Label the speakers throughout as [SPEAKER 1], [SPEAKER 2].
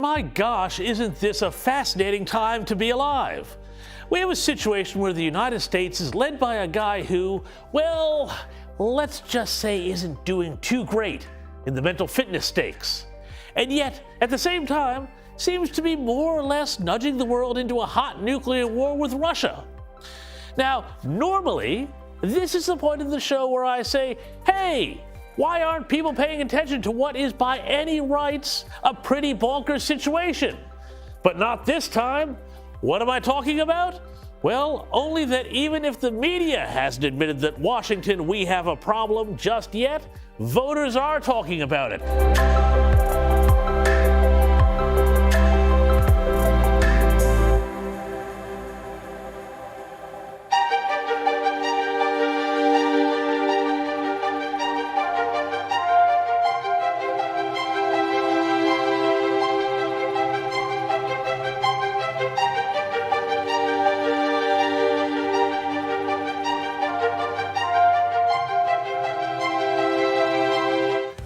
[SPEAKER 1] My gosh, isn't this a fascinating time to be alive? We have a situation where the United States is led by a guy who, well, let's just say isn't doing too great in the mental fitness stakes. And yet, at the same time, seems to be more or less nudging the world into a hot nuclear war with Russia. Now, normally, this is the point of the show where I say, hey, why aren't people paying attention to what is by any rights a pretty bonkers situation? But not this time. What am I talking about? Well, only that even if the media hasn't admitted that Washington, we have a problem just yet, voters are talking about it.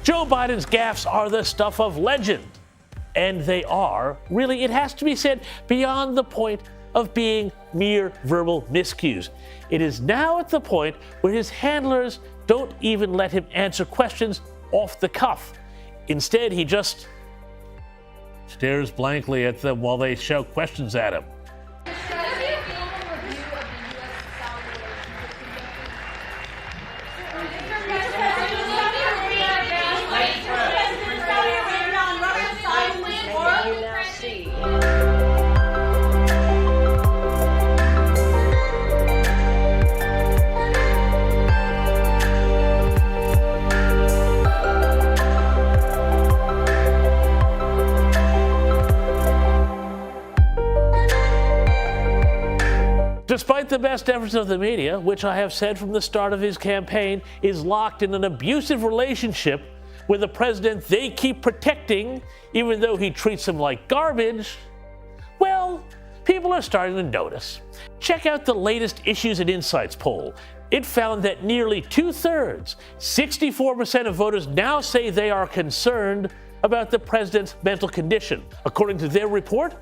[SPEAKER 1] Joe Biden's gaffes are the stuff of legend. And they are, really, it has to be said, beyond the point of being mere verbal miscues. It is now at the point where his handlers don't even let him answer questions off the cuff. Instead, he just stares blankly at them while they shout questions at him. Despite the best efforts of the media, which I have said from the start of his campaign is locked in an abusive relationship with a president they keep protecting, even though he treats them like garbage, well, people are starting to notice. Check out the latest Issues and Insights poll. It found that nearly 2/3, 64% of voters now say they are concerned about the president's mental condition. According to their report,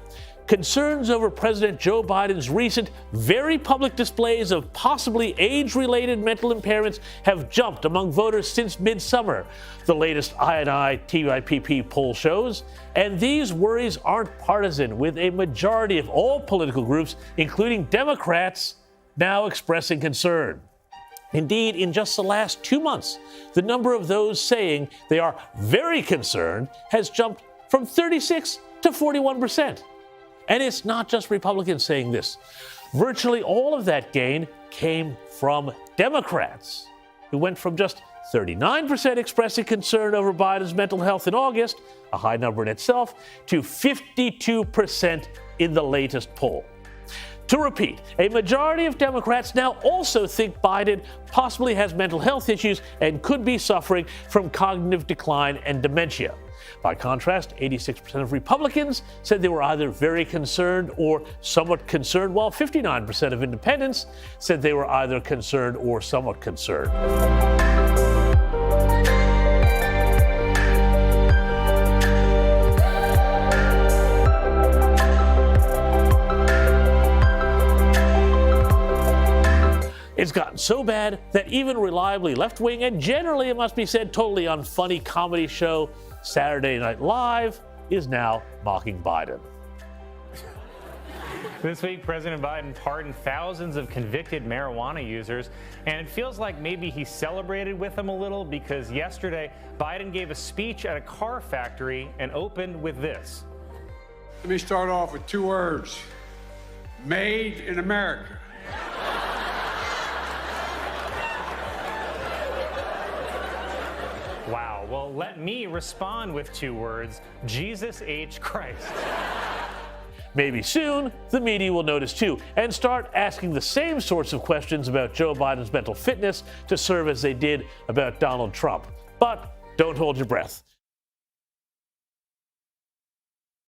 [SPEAKER 1] concerns over President Joe Biden's recent, very public displays of possibly age-related mental impairments have jumped among voters since midsummer, the latest I&I TIPP poll shows. And these worries aren't partisan, with a majority of all political groups, including Democrats, now expressing concern. Indeed, in just the last 2 months, the number of those saying they are very concerned has jumped from 36 to 41%. And it's not just Republicans saying this. Virtually all of that gain came from Democrats, who went from just 39% expressing concern over Biden's mental health in August, a high number in itself, to 52% in the latest poll. To repeat, a majority of Democrats now also think Biden possibly has mental health issues and could be suffering from cognitive decline and dementia. By contrast, 86% of Republicans said they were either very concerned or somewhat concerned, while 59% of independents said they were either concerned or somewhat concerned. It's gotten so bad that even reliably left-wing and generally, it must be said, totally unfunny comedy show Saturday Night Live is now mocking Biden.
[SPEAKER 2] This week, President Biden pardoned thousands of convicted marijuana users, and it feels like maybe he celebrated with them a little, because yesterday, Biden gave a speech at a car factory and opened with this.
[SPEAKER 3] Let me start off with 2 words: made in America.
[SPEAKER 2] Wow, well, let me respond with 2 words: Jesus H. Christ.
[SPEAKER 1] Maybe soon, the media will notice too, and start asking the same sorts of questions about Joe Biden's mental fitness to serve as they did about Donald Trump. But don't hold your breath.